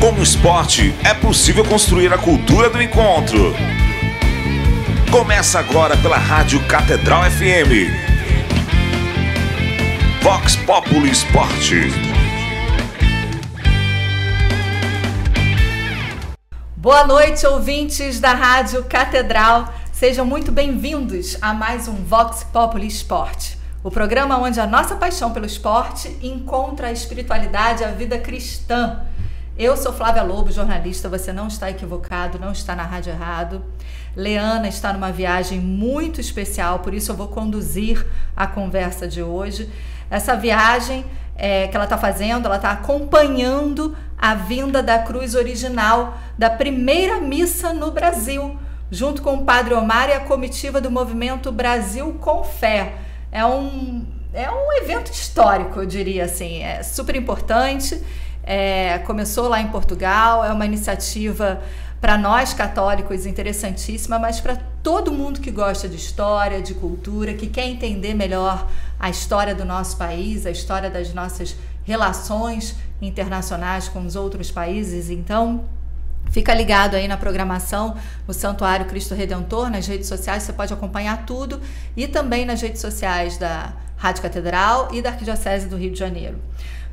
Com o esporte, é possível construir a cultura do encontro. Começa agora pela Rádio Catedral FM. Vox Populi Esporte. Boa noite, ouvintes da Rádio Catedral. Sejam muito bem-vindos a mais um Vox Populi Esporte. O programa onde a nossa paixão pelo esporte encontra a espiritualidade e a vida cristã. Eu sou Flávia Lobo, jornalista, você não está equivocado, não está na rádio errado. Leana está numa viagem muito especial, por isso eu vou conduzir a conversa de hoje. Essa viagem que ela está fazendo, ela está acompanhando a vinda da cruz original da primeira missa no Brasil, junto com o Padre Omar e a comitiva do movimento Brasil com Fé. É um evento histórico, eu diria assim, é super importante. Começou lá em Portugal, é uma iniciativa para nós católicos interessantíssima, mas para todo mundo que gosta de história, de cultura, que quer entender melhor a história do nosso país, a história das nossas relações internacionais com os outros países. Então, fica ligado aí na programação, no Santuário Cristo Redentor, nas redes sociais, você pode acompanhar tudo, e também nas redes sociais da Rádio Catedral e da Arquidiocese do Rio de Janeiro.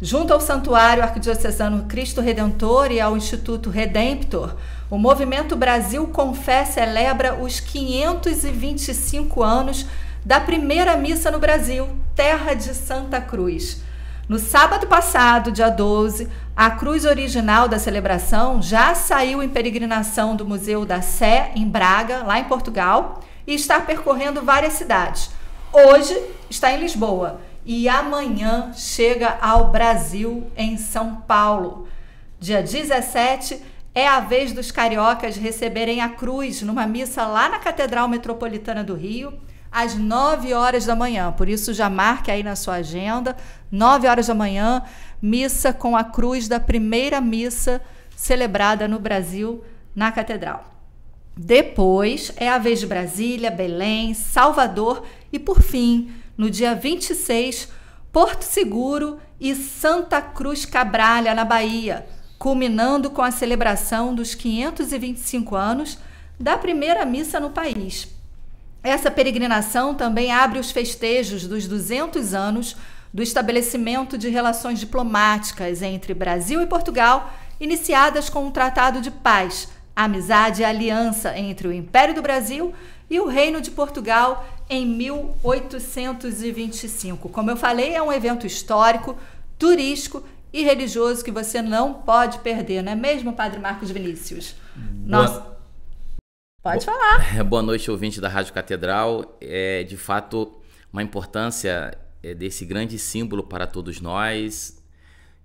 Junto ao Santuário Arquidiocesano Cristo Redentor e ao Instituto Redemptor, o Movimento Brasil com Fé celebra os 525 anos da primeira missa no Brasil, terra de Santa Cruz. No sábado passado, dia 12, a cruz original da celebração já saiu em peregrinação do Museu da Sé, em Braga, lá em Portugal, e está percorrendo várias cidades. Hoje está em Lisboa e amanhã chega ao Brasil, em São Paulo. Dia 17 é a vez dos cariocas receberem a cruz numa missa lá na Catedral Metropolitana do Rio, às 9 horas da manhã. Por isso já marque aí na sua agenda, 9 horas da manhã, missa com a cruz da primeira missa celebrada no Brasil, na Catedral. Depois é a vez de Brasília, Belém, Salvador e, por fim, no dia 26, Porto Seguro e Santa Cruz Cabralha, na Bahia, culminando com a celebração dos 525 anos da primeira missa no país. Essa peregrinação também abre os festejos dos 200 anos do estabelecimento de relações diplomáticas entre Brasil e Portugal, iniciadas com o Tratado de Paz, Amizade e Aliança entre o Império do Brasil e o Reino de Portugal em 1825. Como eu falei, é um evento histórico, turístico e religioso que você não pode perder, não é mesmo, Padre Marcos Vinícius? Pode falar. Boa noite, ouvinte da Rádio Catedral. É de fato uma importância desse grande símbolo para todos nós,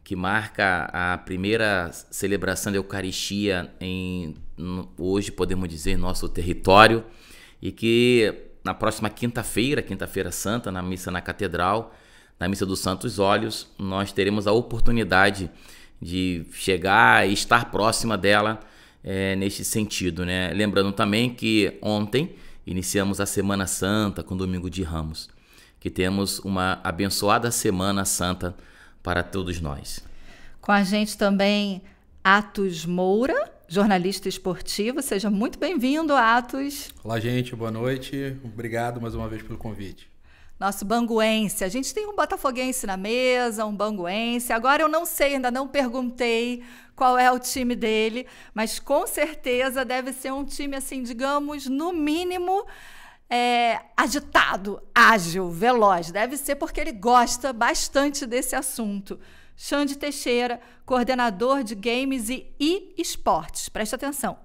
que marca a primeira celebração da Eucaristia hoje, podemos dizer, nosso território, e que na próxima quinta-feira santa, na missa na Catedral, na missa dos Santos Óleos, nós teremos a oportunidade de chegar e estar próxima dela neste sentido, né? Lembrando também que ontem iniciamos a Semana Santa com Domingo de Ramos, que temos uma abençoada Semana Santa para todos nós. Com a gente também Atos Moura, jornalista esportivo. Seja muito bem-vindo, Atos. Olá, gente. Boa noite. Obrigado mais uma vez pelo convite. Nosso banguense. A gente tem um botafoguense na mesa, um banguense. Agora eu não sei, ainda não perguntei qual é o time dele, mas com certeza deve ser um time, assim, digamos, no mínimo agitado, ágil, veloz. Deve ser porque ele gosta bastante desse assunto. Xande Teixeira, coordenador de games e esportes. Presta atenção,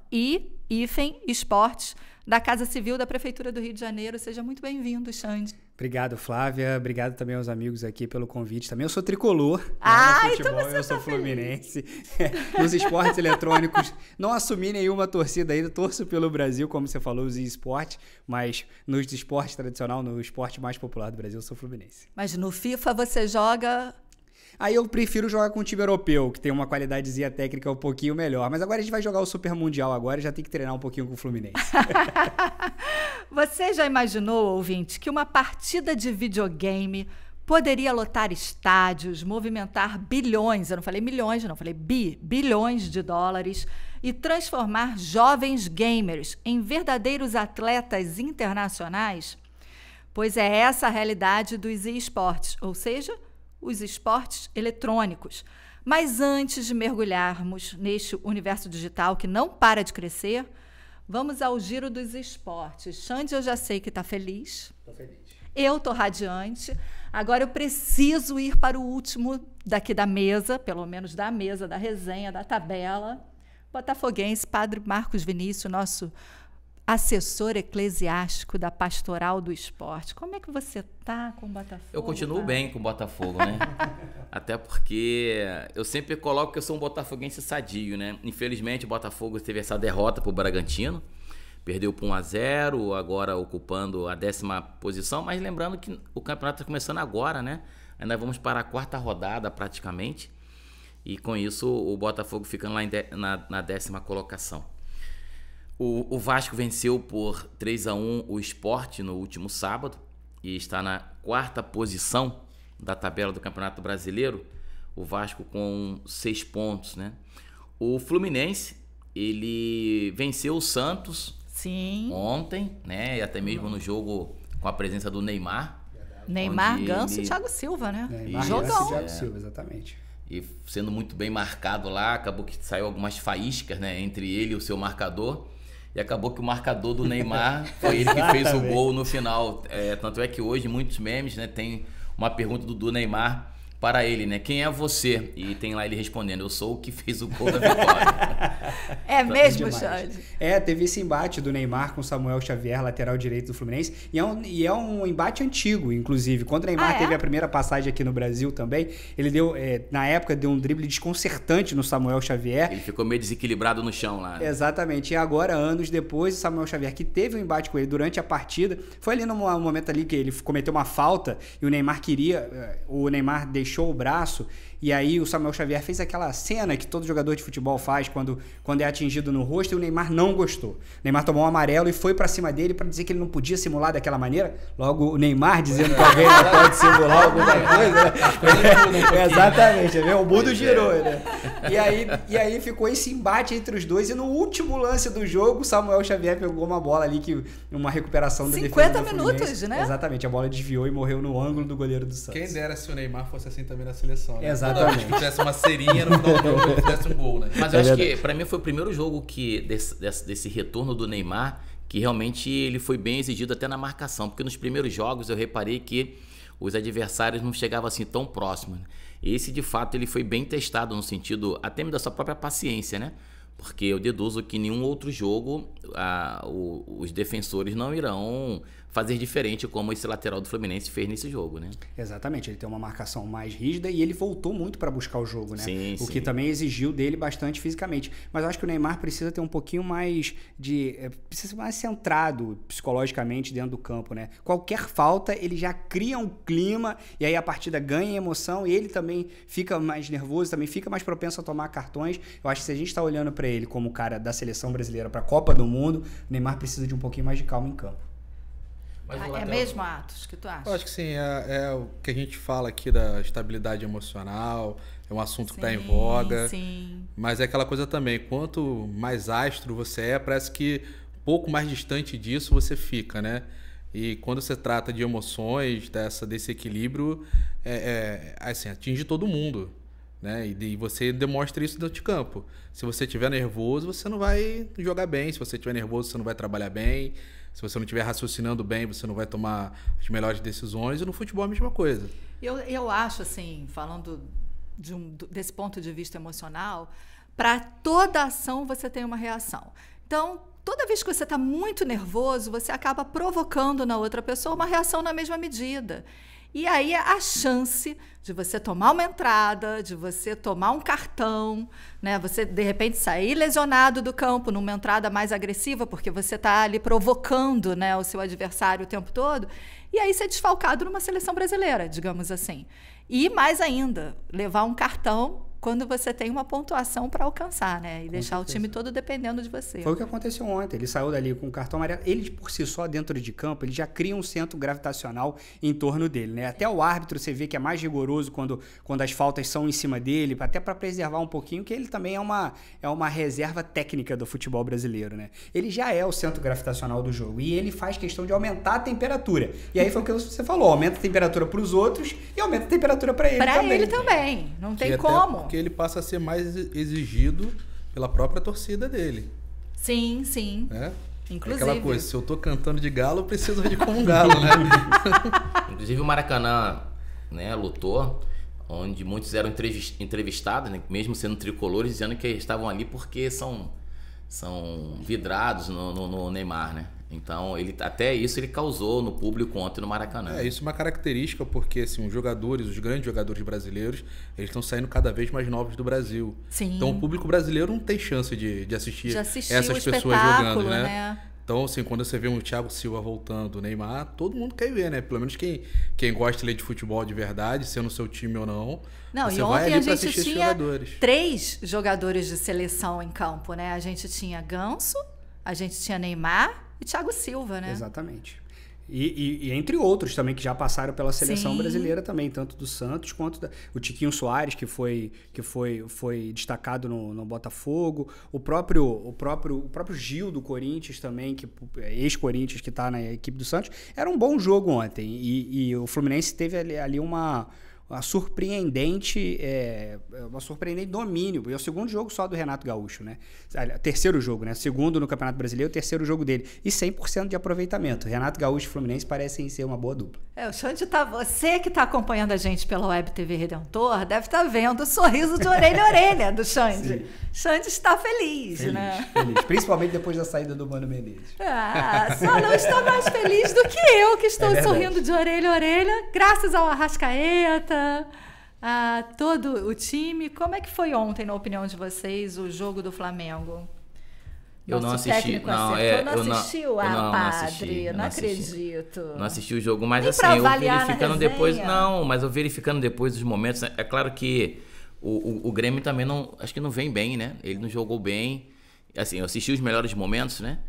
esportes da Casa Civil da Prefeitura do Rio de Janeiro. Seja muito bem-vindo, Xande. Obrigado, Flávia. Obrigado também aos amigos aqui pelo convite. Também eu sou tricolor. Então você eu sou fluminense. Nos esportes eletrônicos, não assumi nenhuma torcida ainda. Torço pelo Brasil, como você falou, os esportes. Mas nos esportes tradicional, no esporte mais popular do Brasil, eu sou fluminense. Mas no FIFA você joga... Aí eu prefiro jogar com um time europeu, que tem uma qualidadezinha técnica um pouquinho melhor. Mas agora a gente vai jogar o Super Mundial agora e já tem que treinar um pouquinho com o Fluminense. Você já imaginou, ouvinte, que uma partida de videogame poderia lotar estádios, movimentar bilhões, eu não falei milhões, não, falei bilhões de dólares, e transformar jovens gamers em verdadeiros atletas internacionais? Pois é essa a realidade dos esportes, ou seja, os esportes eletrônicos. Mas antes de mergulharmos neste universo digital que não para de crescer, vamos ao giro dos esportes. Xande, eu já sei que está feliz. Tô feliz. Eu estou radiante. Agora eu preciso ir para o último daqui da mesa, pelo menos da mesa, da resenha, da tabela. Botafoguense, Padre Marcos Vinícius, nosso assessor eclesiástico da Pastoral do Esporte. Como é que você está com o Botafogo? Eu continuo bem com o Botafogo, né? Até porque eu sempre coloco que eu sou um botafoguense sadio, né? Infelizmente o Botafogo teve essa derrota para o Bragantino. Perdeu por 1-0, agora ocupando a 10ª posição, mas lembrando que o campeonato está começando agora, né? Ainda vamos para a 4ª rodada praticamente, e com isso o Botafogo ficando lá na 10ª colocação. O Vasco venceu por 3-1 o Sport no último sábado e está na 4ª posição da tabela do Campeonato Brasileiro, o Vasco com 6 pontos, né? O Fluminense, ele venceu o Santos, sim, ontem, né? E até mesmo no jogo com a presença do Neymar. Neymar, Ganso e Thiago Silva, né? Neymar, Jogão. Ganso e Thiago Silva, exatamente. E sendo muito bem marcado lá, acabou que saiu algumas faíscas, né? Entre ele e o seu marcador. E acabou que o marcador do Neymar foi ele que fez o gol no final. Tanto é que hoje muitos memes, né? Tem uma pergunta do Neymar para ele, né? Quem é você? E tem lá ele respondendo, eu sou o que fez o gol da vitória. É mesmo, Xande? Teve esse embate do Neymar com Samuel Xavier, lateral direito do Fluminense, e é um embate antigo, inclusive. Quando o Neymar teve a primeira passagem aqui no Brasil também, ele deu, na época, deu um drible desconcertante no Samuel Xavier. Ele ficou meio desequilibrado no chão lá. Né? Exatamente. E agora, anos depois, o Samuel Xavier, que teve um embate com ele durante a partida, foi ali no momento ali que ele cometeu uma falta e o Neymar deixou o braço, e aí o Samuel Xavier fez aquela cena que todo jogador de futebol faz quando é atingido no rosto, e o Neymar não gostou. O Neymar tomou um amarelo e foi pra cima dele pra dizer que ele não podia simular daquela maneira. Logo o Neymar dizendo que alguém não pode simular alguma coisa, né? Exatamente, o mundo girou, né? E aí ficou esse embate entre os dois, e no último lance do jogo, o Samuel Xavier pegou uma bola ali, uma recuperação da defesa do 50 minutos, né? Exatamente, a bola desviou e morreu no ângulo do goleiro do Santos. Quem dera se o Neymar fosse assim também na seleção, né? Exatamente. Se tivesse uma serinha no final do jogo, ele fizesse um gol, né? Mas eu acho que pra mim foi o primeiro jogo desse retorno do Neymar que realmente ele foi bem exigido até na marcação, porque nos primeiros jogos eu reparei que os adversários não chegavam assim tão próximos. Esse de fato ele foi bem testado no sentido até da sua própria paciência, né? Porque eu deduzo que em nenhum outro jogo os defensores não irão fazer diferente como esse lateral do Fluminense fez nesse jogo, né? Exatamente, ele tem uma marcação mais rígida e ele voltou muito para buscar o jogo, né? Sim, que também exigiu dele bastante fisicamente. Mas eu acho que o Neymar precisa ter um pouquinho mais precisa ser mais centrado psicologicamente dentro do campo, né? Qualquer falta, ele já cria um clima e aí a partida ganha emoção e ele também fica mais nervoso, também fica mais propenso a tomar cartões. Eu acho que se a gente está olhando para ele como cara da seleção brasileira para a Copa do Mundo, o Neymar precisa de um pouquinho mais de calma em campo. É mesmo, Atos, que tu acha? Eu acho que sim, é o que a gente fala aqui da estabilidade emocional, é um assunto que está em voga, sim. Mas é aquela coisa também, quanto mais astro você parece que um pouco mais distante disso você fica, né? E quando você trata de emoções, desse equilíbrio, assim, atinge todo mundo, né? E você demonstra isso dentro de campo. Se você estiver nervoso, você não vai jogar bem, se você estiver nervoso, você não vai trabalhar bem. Se você não estiver raciocinando bem, você não vai tomar as melhores decisões. E no futebol é a mesma coisa. Eu acho, assim, falando desse ponto de vista emocional, para toda ação você tem uma reação. Então, toda vez que você está muito nervoso, você acaba provocando na outra pessoa uma reação na mesma medida. E aí a chance de você tomar uma entrada, de você tomar um cartão, né? Você, de repente, sair lesionado do campo numa entrada mais agressiva, porque você está ali provocando, né, o seu adversário o tempo todo, e aí ser desfalcado numa seleção brasileira, digamos assim. E mais ainda, levar um cartão quando você tem uma pontuação para alcançar, né? E deixar certeza. o time todo dependendo de você. Foi o que aconteceu ontem. Ele saiu dali com o cartão amarelo. Ele, por si só, dentro de campo, ele já cria um centro gravitacional em torno dele, né? Até o árbitro, você vê que é mais rigoroso quando as faltas são em cima dele, até para preservar um pouquinho, que ele também é uma reserva técnica do futebol brasileiro, né? Ele já é o centro gravitacional do jogo e ele faz questão de aumentar a temperatura. E aí foi o que você falou, aumenta a temperatura para os outros e aumenta a temperatura para ele também. Para ele também, não tem E como. até porque ele passa a ser mais exigido pela própria torcida dele. Sim, sim. Né? Inclusive. Aquela coisa, se eu tô cantando de galo, eu preciso de como um galo, né? Inclusive o Maracanã, né, lutou, onde muitos eram entrevistados, né, mesmo sendo tricolores, dizendo que estavam ali porque são vidrados no Neymar, né? Então, até isso ele causou no público ontem no Maracanã. Isso é uma característica porque assim, os grandes jogadores brasileiros, eles estão saindo cada vez mais novos do Brasil. Sim. Então o público brasileiro não tem chance de assistir essas o pessoas jogando, né? né? Então, assim, quando você vê um Thiago Silva voltando, o Neymar, todo mundo quer ver, né? Pelo menos quem gosta de ler de futebol de verdade, sendo o seu time ou não. Não, você e vai ontem ali a pra gente assistir esses tinha jogadores. 3 jogadores de seleção em campo, né? A gente tinha Ganso, a gente tinha Neymar e Thiago Silva, né? Exatamente. E entre outros também que já passaram pela seleção Sim. brasileira também, tanto do Santos quanto o Tiquinho Soares, que foi destacado no Botafogo, o próprio Gil do Corinthians também, que ex-Corinthians, que está na equipe do Santos. Era um bom jogo ontem e o Fluminense teve ali uma surpreendente domínio. E é o segundo jogo só do Renato Gaúcho, né? Terceiro jogo, né? Segundo no Campeonato Brasileiro, terceiro jogo dele. E 100% de aproveitamento. Renato Gaúcho e Fluminense parecem ser uma boa dupla. O Xande você que está acompanhando a gente pela Web TV Redentor, deve estar vendo o sorriso de orelha a orelha do Xande. Sim. Xande está feliz, né? Feliz. Principalmente depois da saída do Mano Menezes. Só não está mais feliz do que eu, que estou sorrindo de orelha a orelha, graças ao Arrascaeta, a todo o time. Como é que foi ontem, na opinião de vocês, o jogo do Flamengo? Eu não Nosso assisti. técnico Não, acertou, não assistiu? assisti, Não acredito. Não assisti o jogo, mas Nem assim, pra eu avaliar na verificando depois. resenha? Não, mas eu verificando depois dos momentos. É claro que o Grêmio também acho que não vem bem, né? Ele não jogou bem. Assim, eu assisti os melhores momentos, né?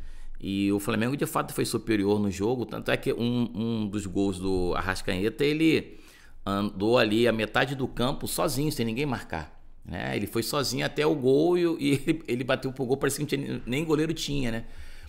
E o Flamengo de fato foi superior no jogo. Tanto é que um dos gols do Arrascaeta, ele andou ali a metade do campo sozinho, sem ninguém marcar. Né? Ele foi sozinho até o gol e ele bateu pro gol, parecia que nem goleiro tinha, né?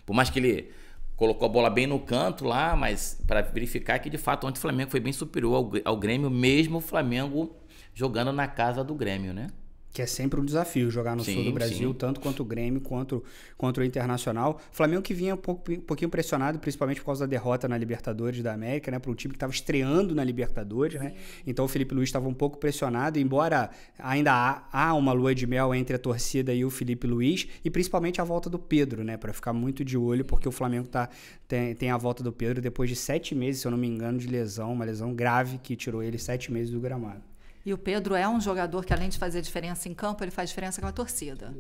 Por mais que ele colocou a bola bem no canto lá, mas para verificar que de fato ontem o Flamengo foi bem superior ao Grêmio, mesmo o Flamengo jogando na casa do Grêmio, né? Que é sempre um desafio jogar no sul do Brasil, tanto quanto o Grêmio quanto o Internacional. O Flamengo que vinha um pouquinho pressionado, principalmente por causa da derrota na Libertadores da América, né? Para um time que estava estreando na Libertadores, né? Então o Felipe Luiz estava um pouco pressionado, embora ainda há uma lua de mel entre a torcida e o Felipe Luiz, e principalmente a volta do Pedro, né? Para ficar muito de olho, porque o Flamengo tem a volta do Pedro depois de 7 meses, se eu não me engano, de lesão, uma lesão grave que tirou ele 7 meses do gramado. E o Pedro é um jogador que, além de fazer diferença em campo, ele faz diferença com a torcida.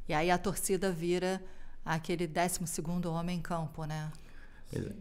E aí a torcida vira aquele 12º homem em campo, né?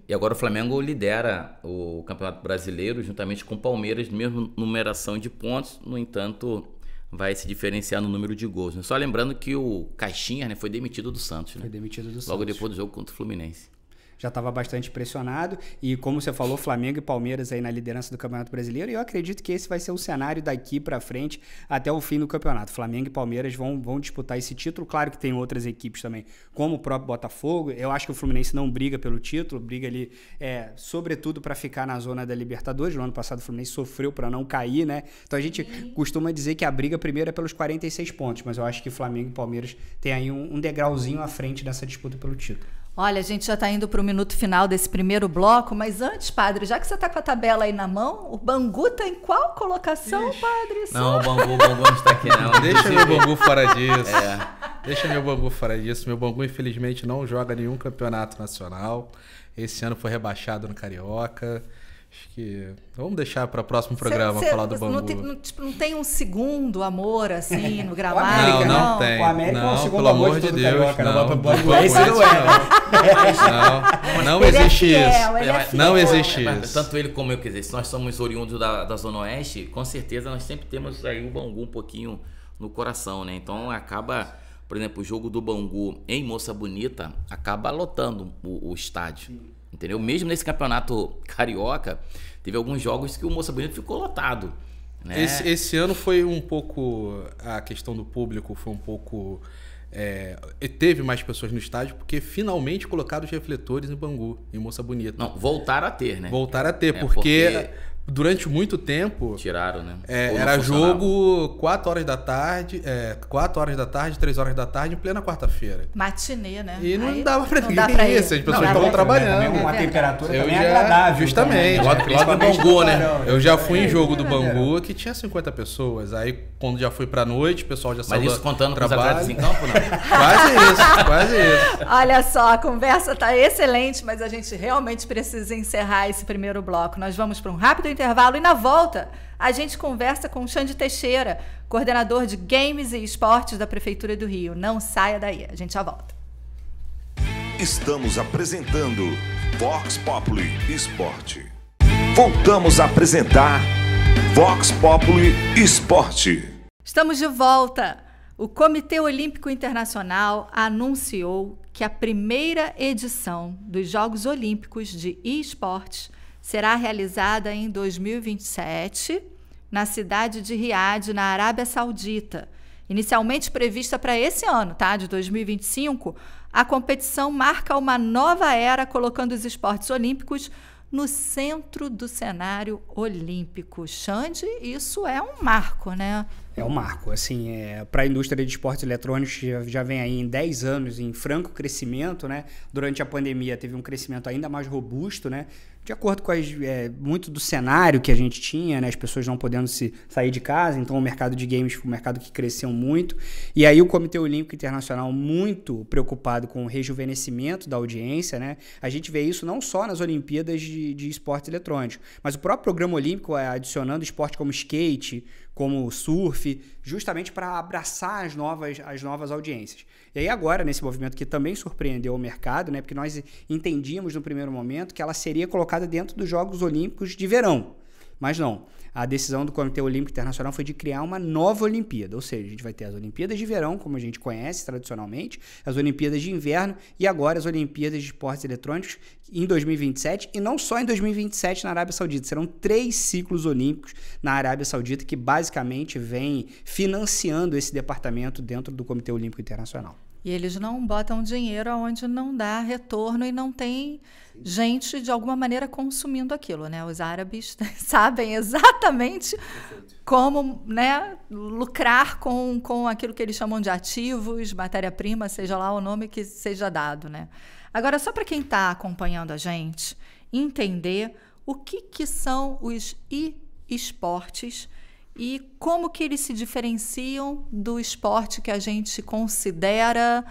E agora o Flamengo lidera o Campeonato Brasileiro juntamente com o Palmeiras, mesmo numeração de pontos, no entanto, vai se diferenciar no número de gols. Né? Só lembrando que o Caixinha, né, foi demitido do Santos. Né? Foi demitido do Santos. Logo depois do jogo contra o Fluminense. Já estava bastante pressionado e, como você falou, Flamengo e Palmeiras aí na liderança do Campeonato Brasileiro, e eu acredito que esse vai ser o cenário daqui para frente até o fim do campeonato. Flamengo e Palmeiras vão disputar esse título, claro que tem outras equipes também, como o próprio Botafogo. Eu acho que o Fluminense não briga pelo título, briga ali sobretudo para ficar na zona da Libertadores. No ano passado o Fluminense sofreu para não cair, né? Então a gente costuma dizer que a briga primeiro é pelos 46 pontos, mas eu acho que Flamengo e Palmeiras tem aí um degrauzinho à frente nessa disputa pelo título. Olha, a gente já está indo para o minuto final desse primeiro bloco, mas antes, Padre, já que você está com a tabela aí na mão, o Bangu está em qual colocação, Padre? Não, o Bangu não está aqui, não. Deixa meu Bangu fora disso. Deixa meu Bangu fora disso. Meu Bangu, infelizmente, não joga nenhum campeonato nacional. Esse ano foi rebaixado no Carioca. Acho que vamos deixar para o próximo programa falar do Bangu. Não tem um segundo amor, assim, no gramado? Não tem. O América é o segundo pelo amor de todo Deus. Carioca, Não, esse não é. Não existe isso. Não existe Mas isso. tanto ele como eu, quer dizer, se nós somos oriundos da Zona Oeste, com certeza nós sempre temos aí o Bangu um pouquinho no coração, né? Então acaba, por exemplo, o jogo do Bangu em Moça Bonita acaba lotando o estádio, entendeu? Mesmo nesse campeonato carioca, teve alguns jogos que o Moça Bonita ficou lotado, né? Esse ano foi um pouco, a questão do público foi um pouco... teve mais pessoas no estádio porque finalmente colocaram os refletores em Bangu, em Moça Bonita. Não, voltaram a ter, né? Voltaram a ter, porque durante muito tempo... Tiraram, né? Era jogo 4 horas da tarde, 4 horas da tarde, 3 horas da tarde, em plena quarta-feira. Matinê, né? E não Aí dava pra não ninguém dá pra ir. isso, as pessoas estavam trabalhando. Uma temperatura Eu também já, agradável. justamente, também, né? logo no Bangu, né? Tubarão. Eu já fui em jogo do Bangu que tinha 50 pessoas. Aí, quando já foi pra noite, o pessoal já saiu. Mas isso contando com os trabalho. atletas em campo, não? Quase isso. Olha só, a conversa tá excelente, mas a gente realmente precisa encerrar esse primeiro bloco. Nós vamos para um rápido intervalo e na volta a gente conversa com o Xande Teixeira, coordenador de Games e Esportes da Prefeitura do Rio. Não saia daí, a gente já volta. Estamos apresentando Vox Populi Esporte. Voltamos a apresentar Vox Populi Esporte. Estamos de volta. O Comitê Olímpico Internacional anunciou que a primeira edição dos Jogos Olímpicos de eSportes será realizada em 2027, na cidade de Riad, na Arábia Saudita. Inicialmente prevista para esse ano, tá? De 2025, a competição marca uma nova era, colocando os esportes olímpicos no centro do cenário olímpico. Xande, isso é um marco, né? É um marco, assim, para a indústria de esportes eletrônicos já vem aí em 10 anos em franco crescimento, né? Durante a pandemia teve um crescimento ainda mais robusto, né? De acordo com muito do cenário que a gente tinha, né? As pessoas não podendo sair de casa, então o mercado de games foi um mercado que cresceu muito. E aí o Comitê Olímpico Internacional muito preocupado com o rejuvenescimento da audiência, né? A gente vê isso não só nas Olimpíadas de esportes eletrônicos, mas o próprio programa olímpico adicionando esporte como skate, como surf, justamente para abraçar as novas audiências. E aí agora, nesse movimento que também surpreendeu o mercado, né, porque nós entendíamos no primeiro momento que ela seria colocada dentro dos Jogos Olímpicos de verão, mas não. A decisão do Comitê Olímpico Internacional foi de criar uma nova Olimpíada, ou seja, a gente vai ter as Olimpíadas de verão, como a gente conhece tradicionalmente, as Olimpíadas de inverno e agora as Olimpíadas de esportes eletrônicos em 2027, e não só em 2027 na Arábia Saudita, serão 3 ciclos olímpicos na Arábia Saudita que basicamente vem financiando esse departamento dentro do Comitê Olímpico Internacional. E eles não botam dinheiro onde não dá retorno e não tem gente, de alguma maneira, consumindo aquilo, né? Os árabes sabem exatamente como, né, lucrar com aquilo que eles chamam de ativos, matéria-prima, seja lá o nome que seja dado, né? Agora, só para quem está acompanhando a gente, entender o que são os esportes e como que eles se diferenciam do esporte que a gente considera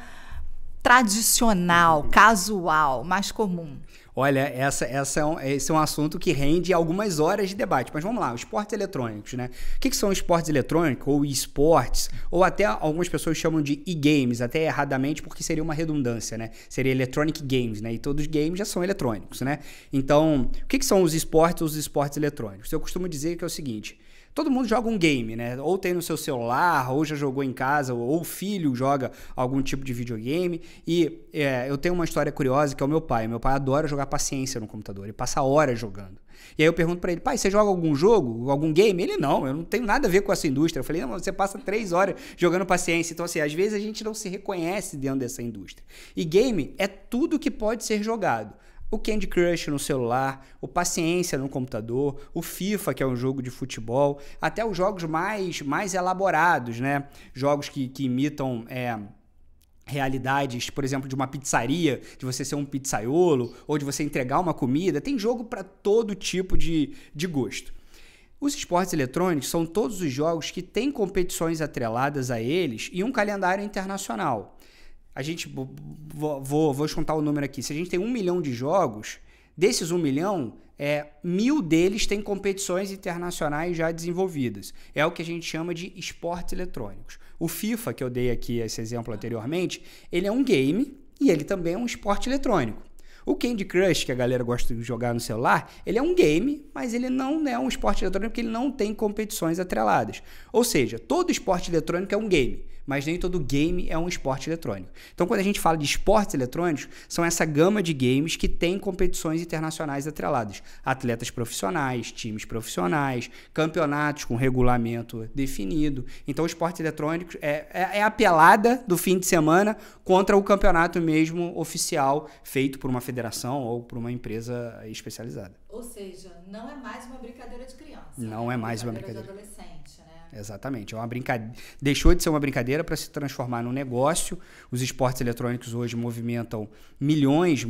tradicional, casual, mais comum. Olha, esse é um assunto que rende algumas horas de debate. Mas vamos lá, os esportes eletrônicos, né? O que são esportes eletrônicos, ou esportes, ou até algumas pessoas chamam de e-games, até erradamente, porque seria uma redundância, né? Seria electronic games, né? E todos os games já são eletrônicos, né? Então, o que são os esportes ou os esportes eletrônicos? Eu costumo dizer que é o seguinte: todo mundo joga um game, né? Ou tem no seu celular, ou já jogou em casa, ou o filho joga algum tipo de videogame. E eu tenho uma história curiosa que é o meu pai. Meu pai adora jogar paciência no computador. Ele passa horas jogando. E aí eu pergunto pra ele: pai, você joga algum jogo, algum game? Ele: não, eu não tenho nada a ver com essa indústria. Eu falei: não, você passa 3 horas jogando paciência. Então, assim, às vezes a gente não se reconhece dentro dessa indústria. E game é tudo que pode ser jogado. O Candy Crush no celular, o Paciência no computador, o FIFA, que é um jogo de futebol, até os jogos mais elaborados, né? Jogos que imitam realidades, por exemplo, de uma pizzaria, de você ser um pizzaiolo, ou de você entregar uma comida. Tem jogo para todo tipo de gosto. Os esportes eletrônicos são todos os jogos que têm competições atreladas a eles e um calendário internacional. A gente, vou juntar o número aqui, se a gente tem 1 milhão de jogos, desses 1 milhão, 1.000 deles têm competições internacionais já desenvolvidas. É o que a gente chama de esportes eletrônicos. O FIFA, que eu dei aqui esse exemplo anteriormente, ele é um game e ele também é um esporte eletrônico. O Candy Crush, que a galera gosta de jogar no celular, ele é um game, mas ele não é um esporte eletrônico porque ele não tem competições atreladas. Ou seja, todo esporte eletrônico é um game, mas nem todo game é um esporte eletrônico. Então, quando a gente fala de esportes eletrônicos, são essa gama de games que tem competições internacionais atreladas. Atletas profissionais, times profissionais, campeonatos com regulamento definido. Então, esportes eletrônicos é a pelada do fim de semana contra o campeonato mesmo oficial, feito por uma federação ou por uma empresa especializada. Ou seja, não é mais uma brincadeira de criança. Não é mais uma brincadeira de adolescente, né? Exatamente. É uma brincadeira. Deixou de ser uma brincadeira para se transformar num negócio. Os esportes eletrônicos hoje movimentam bilhões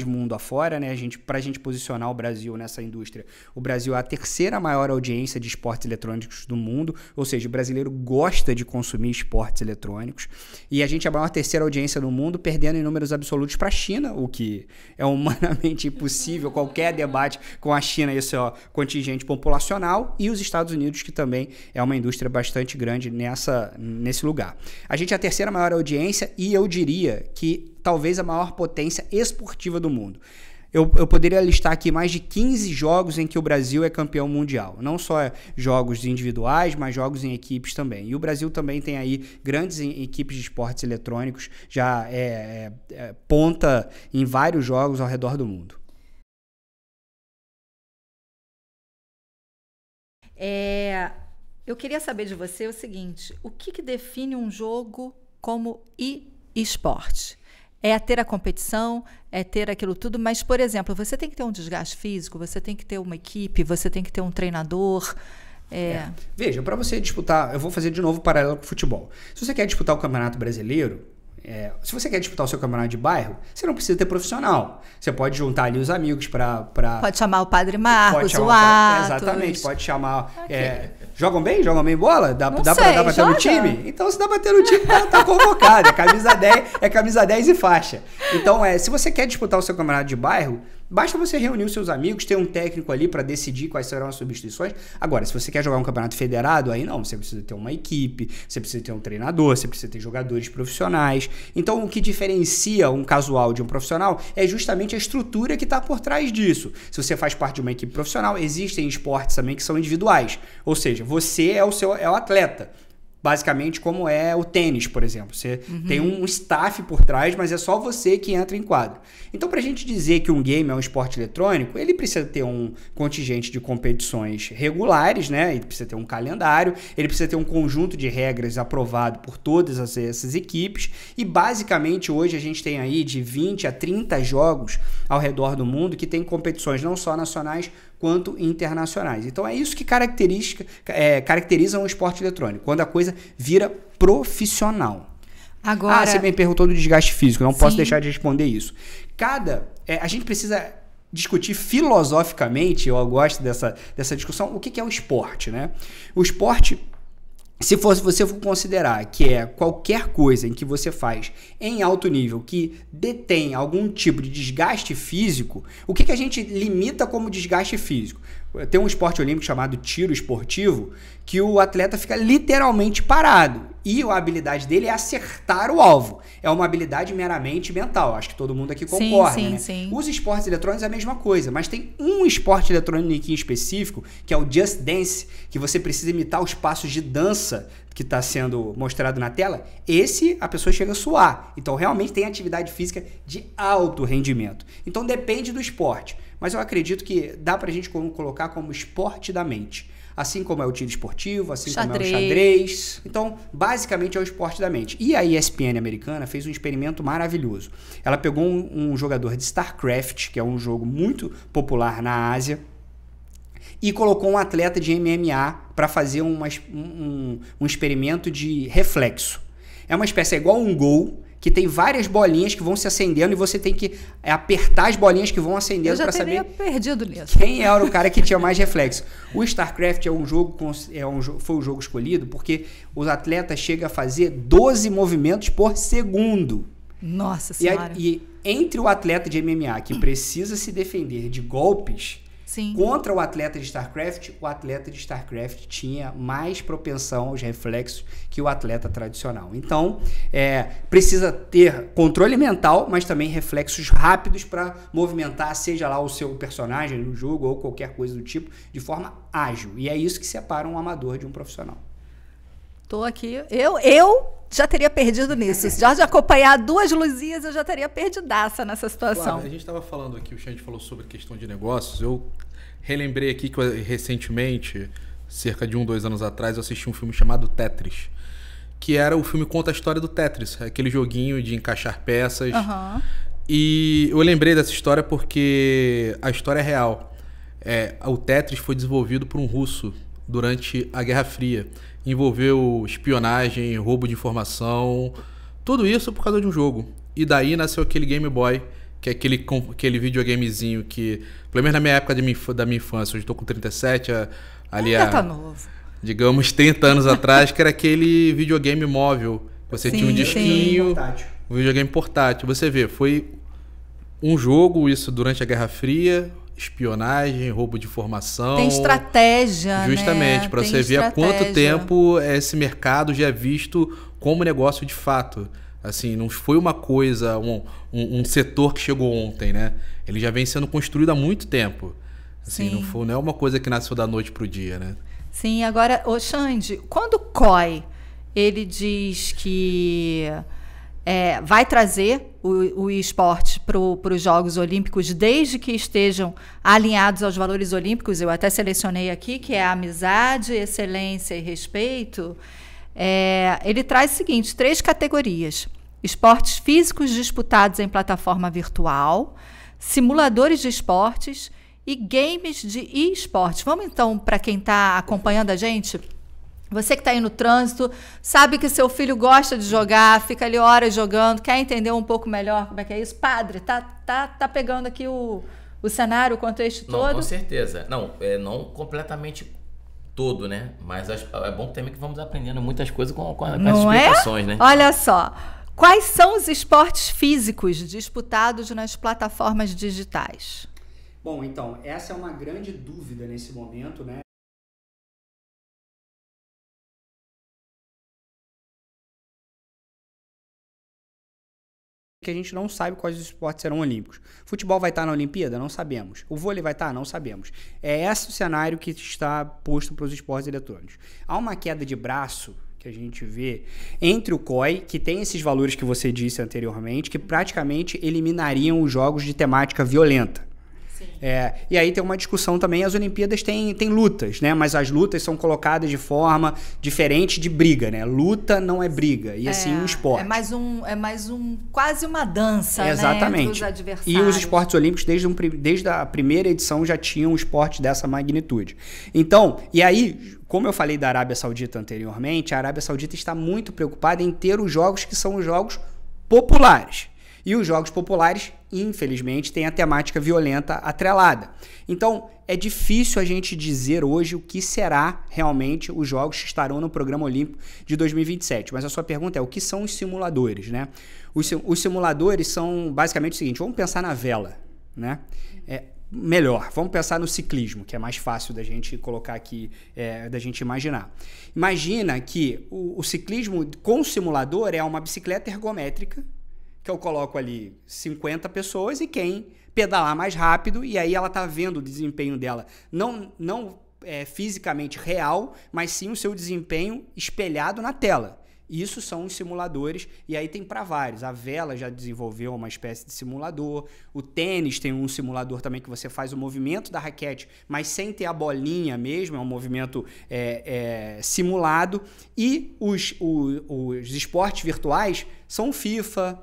mundo afora, né? Para a gente posicionar o Brasil nessa indústria. O Brasil é a terceira maior audiência de esportes eletrônicos do mundo, ou seja, o brasileiro gosta de consumir esportes eletrônicos. E a gente é a maior terceira audiência do mundo, perdendo em números absolutos para a China, o que é humanamente impossível. Qualquer debate com a China, isso é contingente populacional, e os Estados Unidos, que também é uma indústria bastante grande nesse lugar. A gente é a terceira maior audiência e eu diria que talvez a maior potência esportiva do mundo. Eu poderia listar aqui mais de 15 jogos em que o Brasil é campeão mundial. Não só jogos individuais, mas jogos em equipes também. E o Brasil também tem aí grandes equipes de esportes eletrônicos, já ponta em vários jogos ao redor do mundo. Eu queria saber de você o seguinte: o que define um jogo como e-esporte? É ter a competição, é ter aquilo tudo, mas, por exemplo, você tem que ter um desgaste físico, você tem que ter uma equipe, você tem que ter um treinador. Veja, para você disputar, eu vou fazer de novo paralelo com o futebol. Se você quer disputar o Campeonato Brasileiro, se você quer disputar o seu campeonato de bairro, você não precisa ter profissional. Você pode juntar ali os amigos para... Pode chamar o Padre Marcos, o Atos. Exatamente, pode chamar... Jogam bem bola? Dá pra ter no time? Então, se dá pra ter no time, tá convocado. É camisa 10 e faixa. Então, se você quer disputar o seu campeonato de bairro, basta você reunir os seus amigos, ter um técnico ali para decidir quais serão as substituições. Agora, se você quer jogar um campeonato federado, aí não, você precisa ter uma equipe, você precisa ter um treinador, você precisa ter jogadores profissionais. Então, o que diferencia um casual de um profissional é justamente a estrutura que está por trás disso. Se você faz parte de uma equipe profissional, existem esportes também que são individuais. Ou seja, você é o atleta. Basicamente, como é o tênis, por exemplo. Você tem um staff por trás, mas é só você que entra em quadro. Então, para a gente dizer que um game é um esporte eletrônico, ele precisa ter um contingente de competições regulares, né? Ele precisa ter um calendário, ele precisa ter um conjunto de regras aprovado por todas essas equipes. E, basicamente, hoje a gente tem aí de 20 a 30 jogos ao redor do mundo que tem competições não só nacionais, quanto internacionais. Então é isso que caracteriza um esporte eletrônico, quando a coisa vira profissional. Agora... você me perguntou do desgaste físico, não posso deixar de responder isso. A gente precisa discutir filosoficamente, eu gosto dessa discussão, o que é o esporte, né? O esporte, se você for considerar que é qualquer coisa em que você faz em alto nível que detém algum tipo de desgaste físico, o que a gente limita como desgaste físico? Tem um esporte olímpico chamado tiro esportivo que o atleta fica literalmente parado e a habilidade dele é acertar o alvo. É uma habilidade meramente mental. Acho que todo mundo aqui concorda, né? Sim. Os esportes eletrônicos é a mesma coisa, mas tem um esporte eletrônico em específico, que é o Just Dance, que você precisa imitar os passos de dança que está sendo mostrado na tela. Esse, a pessoa chega a suar. Então, realmente tem atividade física de alto rendimento. Então, depende do esporte. Mas eu acredito que dá pra gente colocar como esporte da mente. Assim como é o tiro esportivo, assim como é o xadrez. Então, basicamente é o esporte da mente. E a ESPN americana fez um experimento maravilhoso. Ela pegou um jogador de StarCraft, que é um jogo muito popular na Ásia, e colocou um atleta de MMA para fazer um experimento de reflexo. É uma espécie, igual um gol, que tem várias bolinhas que vão se acendendo e você tem que apertar as bolinhas que vão acendendo para saber perdido nisso. Quem era o cara que tinha mais reflexo. O StarCraft foi um jogo escolhido porque os atletas chegam a fazer 12 movimentos por segundo. Nossa Senhora. E entre o atleta de MMA que precisa se defender de golpes, Sim. Contra o atleta de StarCraft tinha mais propensão aos reflexos que o atleta tradicional. Então, precisa ter controle mental, mas também reflexos rápidos para movimentar, seja lá o seu personagem no jogo ou qualquer coisa do tipo, de forma ágil. E é isso que separa um amador de um profissional. Tô aqui. Eu já teria perdido nisso. Se Jorge acompanhar 2 luzinhas, eu já teria perdidaça nessa situação. Claro, a gente estava falando aqui, o Xande falou sobre questão de negócios. Eu relembrei aqui que recentemente, cerca de 2 anos atrás, eu assisti um filme chamado Tetris. Que era o filme conta a história do Tetris. Aquele joguinho de encaixar peças. Uhum. E eu lembrei dessa história porque a história é real. O Tetris foi desenvolvido por um russo durante a Guerra Fria. Envolveu espionagem, roubo de informação, tudo isso por causa de um jogo. E daí nasceu aquele Game Boy, que é aquele videogamezinho que, pelo menos na minha época da minha infância, hoje estou com 37, tá novo. Digamos 30 anos atrás, que era aquele videogame móvel. Você tinha um disquinho, um videogame portátil. Você vê, foi um jogo, isso durante a Guerra Fria, espionagem, roubo de informação. Tem estratégia, justamente, né? para você ver há quanto tempo esse mercado já é visto como negócio de fato. Assim, não foi uma coisa, um setor que chegou ontem, né? Ele já vem sendo construído há muito tempo. Assim, não é uma coisa que nasceu da noite pro dia, né? Sim, agora, Xande, quando o COI, ele diz que vai trazer o esporte para os Jogos Olímpicos desde que estejam alinhados aos valores olímpicos, eu até selecionei aqui, que é a amizade, excelência e respeito, ele traz o seguinte, 3 categorias: esportes físicos disputados em plataforma virtual, simuladores de esportes e games de e-esportes. Vamos então, para quem está acompanhando a gente, você que está aí no trânsito, sabe que seu filho gosta de jogar, fica ali horas jogando, quer entender um pouco melhor como é que é isso? Padre, tá pegando aqui o cenário, o contexto todo? Não, com certeza. Não completamente todo, né? Mas é bom também que vamos aprendendo muitas coisas com as explicações, né? Olha só, quais são os esportes físicos disputados nas plataformas digitais? Bom, então, essa é uma grande dúvida nesse momento, né? Que a gente não sabe quais os esportes serão olímpicos. Futebol vai estar na Olimpíada? Não sabemos. O vôlei vai estar? Não sabemos. É esse o cenário que está posto para os esportes eletrônicos. Há uma queda de braço que a gente vê entre o COI, que tem esses valores que você disse anteriormente, que praticamente eliminariam os jogos de temática violenta. E aí tem uma discussão também, as Olimpíadas têm lutas, né? Mas as lutas são colocadas de forma diferente de briga, né? Luta não é briga, e assim um esporte. É mais quase uma dança, exatamente, né? Entre os adversários. E os esportes olímpicos, desde a primeira edição, já tinham um esporte dessa magnitude. Então, e aí, como eu falei da Arábia Saudita anteriormente, a Arábia Saudita está muito preocupada em ter os jogos que são os jogos populares. E os jogos populares, infelizmente, têm a temática violenta atrelada. Então, é difícil a gente dizer hoje o que será realmente os jogos que estarão no Programa Olímpico de 2027. Mas a sua pergunta é, o que são os simuladores, né? Os simuladores são basicamente o seguinte, vamos pensar na vela, né? Melhor, vamos pensar no ciclismo, que é mais fácil da gente colocar aqui, da gente imaginar. Imagina que o ciclismo com o simulador é uma bicicleta ergométrica, que eu coloco ali 50 pessoas e quem pedalar mais rápido, e aí ela tá vendo o desempenho dela, não fisicamente real, mas sim o seu desempenho espelhado na tela. Isso são os simuladores, e aí tem para vários. A vela já desenvolveu uma espécie de simulador, o tênis tem um simulador também que você faz o movimento da raquete, mas sem ter a bolinha mesmo, é um movimento simulado. E os esportes virtuais são FIFA,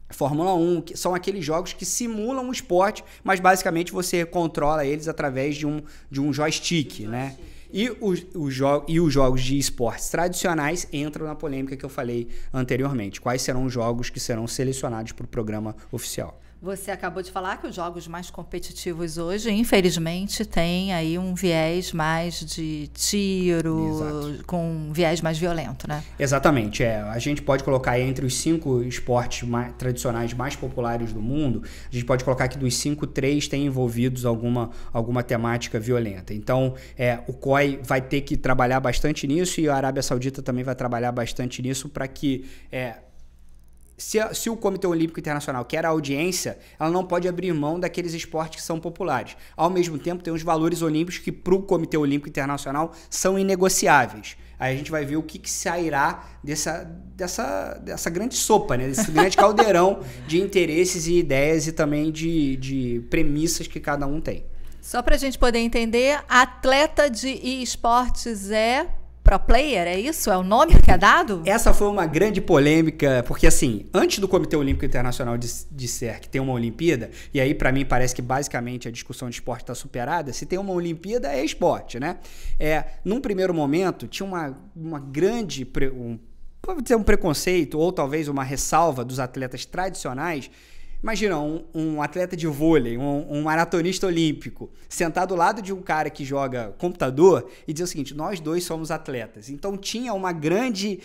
Fórmula 1, que são aqueles jogos que simulam o esporte, mas basicamente você controla eles através de um joystick, né? E os jogos de esportes tradicionais entram na polêmica que eu falei anteriormente. Quais serão os jogos que serão selecionados para o programa oficial? Você acabou de falar que os jogos mais competitivos hoje, infelizmente, têm aí um viés mais de tiro, exato, com um viés mais violento, né? Exatamente. A gente pode colocar entre os 5 esportes tradicionais mais populares do mundo, a gente pode colocar que dos 5, 3 têm envolvidos alguma temática violenta. Então, o COI vai ter que trabalhar bastante nisso e a Arábia Saudita também vai trabalhar bastante nisso para que... Se o Comitê Olímpico Internacional quer a audiência, ela não pode abrir mão daqueles esportes que são populares. Ao mesmo tempo, tem os valores olímpicos que, para o Comitê Olímpico Internacional, são inegociáveis. Aí a gente vai ver o que sairá dessa grande sopa, né? Desse grande caldeirão de interesses e ideias e também de premissas que cada um tem. Só para a gente poder entender, atleta de esportes é... Pro player, é isso? É o nome que é dado? Essa foi uma grande polêmica, porque assim, antes do Comitê Olímpico Internacional disser que tem uma Olimpíada, e aí pra mim parece que basicamente a discussão de esporte está superada, se tem uma Olimpíada é esporte, né? Num primeiro momento, tinha uma grande, pode dizer um preconceito, ou talvez uma ressalva dos atletas tradicionais. Imagina um atleta de vôlei, um maratonista olímpico, sentado ao lado de um cara que joga computador e dizer o seguinte, nós dois somos atletas. Então tinha uma grande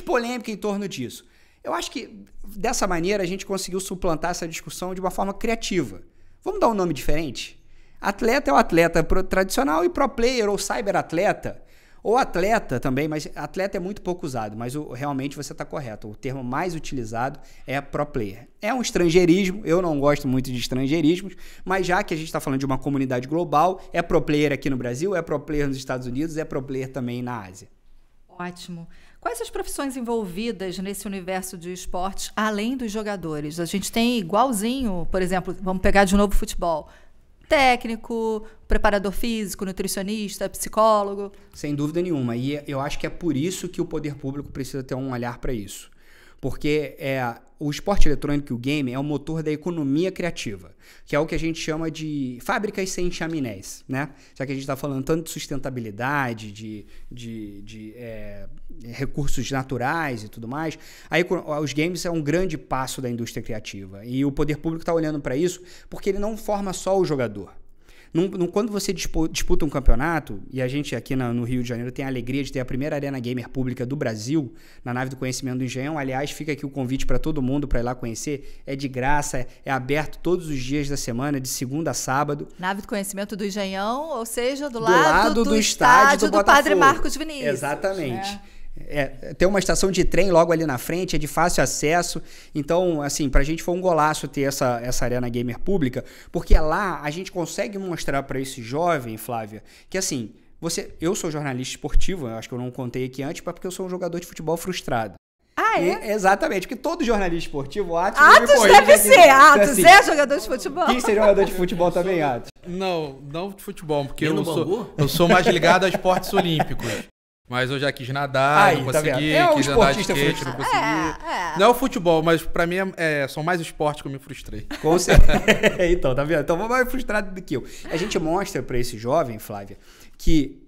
polêmica em torno disso. Eu acho que dessa maneira a gente conseguiu suplantar essa discussão de uma forma criativa. Vamos dar um nome diferente? Atleta é o atleta tradicional e pro player ou cyberatleta. Ou atleta também, mas atleta é muito pouco usado, mas realmente você está correto. O termo mais utilizado é pro player. É um estrangeirismo, eu não gosto muito de estrangeirismos, mas já que a gente está falando de uma comunidade global, é pro player aqui no Brasil, é pro player nos Estados Unidos, é pro player também na Ásia. Ótimo. Quais as profissões envolvidas nesse universo de esportes, além dos jogadores? A gente tem igualzinho, por exemplo, vamos pegar de novo o futebol. Técnico, preparador físico, nutricionista, psicólogo. Sem dúvida nenhuma. E eu acho que é por isso que o poder público precisa ter um olhar para isso. Porque o esporte eletrônico e o game é o motor da economia criativa, que é o que a gente chama de fábricas sem chaminés, né? Já que a gente está falando tanto de sustentabilidade, de recursos naturais e tudo mais, aí os games é um grande passo da indústria criativa. E o poder público está olhando para isso porque ele não forma só o jogador. Quando você disputa um campeonato, e a gente aqui no Rio de Janeiro tem a alegria de ter a primeira arena gamer pública do Brasil, na Nave do Conhecimento do Engenhão, aliás, fica aqui o convite para todo mundo para ir lá conhecer, é de graça, é aberto todos os dias da semana, de segunda a sábado. Nave do Conhecimento do Engenhão, ou seja, do lado do estádio do Padre Marcos Vinícius. Exatamente. Tem uma estação de trem logo ali na frente, é de fácil acesso. Então, assim, pra gente foi um golaço ter essa arena gamer pública, porque lá a gente consegue mostrar para esse jovem, Flávia, que assim, eu sou jornalista esportivo, eu acho que eu não contei aqui antes, porque eu sou um jogador de futebol frustrado. Ah, é? Exatamente, porque todo jornalista esportivo, Atos deve ser, Atos é jogador de futebol. Quem ser jogador de futebol também, Atos? Não de futebol, porque eu sou mais ligado a esportes olímpicos. Mas eu já quis nadar, não consegui, quis andar de skate, não consegui. Não é o futebol, mas pra mim são mais esportes que eu me frustrei. Com certeza. Então, tá vendo? Então, vou mais frustrado do que eu. A gente mostra pra esse jovem, Flávia, que